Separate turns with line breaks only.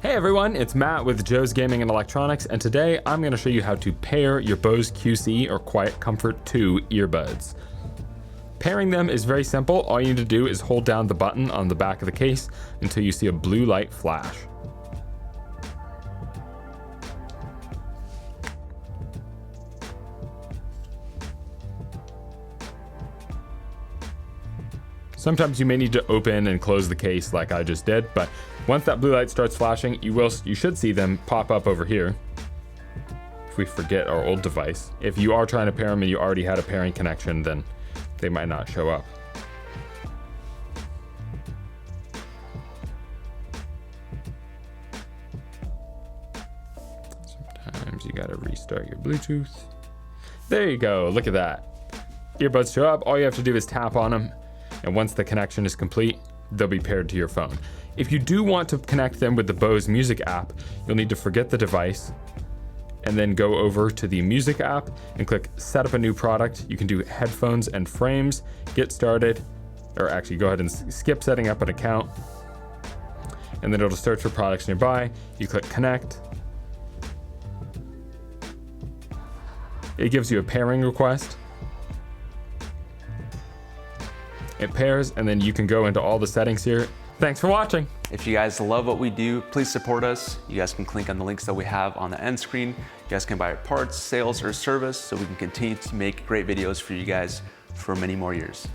Hey everyone, it's Matt with Joe's Gaming and Electronics, and today I'm going to show you how to pair your Bose QC or Quiet Comfort 2 earbuds. Pairing them is very simple. All you need to do is hold down the button on the back of the case until you see a blue light flash. Sometimes you may need to open and close the case like I just did, but once that blue light starts flashing, you should see them pop up over here. If we forget our old device. If you are trying to pair them and you already had a pairing connection, then they might not show up. Sometimes you gotta restart your Bluetooth. There you go, look at that. Earbuds show up, all you have to do is tap on them. And once the connection is complete, they'll be paired to your phone. If you do want to connect them with the Bose Music App, you'll need to forget the device and then go over to the Music App and click Set up a new product. You can do headphones and frames, get started, or actually go ahead and skip setting up an account. And then it'll search for products nearby. You click Connect. It gives you a pairing request. It pairs, and then you can go into all the settings here. Thanks for watching.
If you guys love what we do, please support us. You guys can click on the links that we have on the end screen. You guys can buy parts, sales, or service so we can continue to make great videos for you guys for many more years.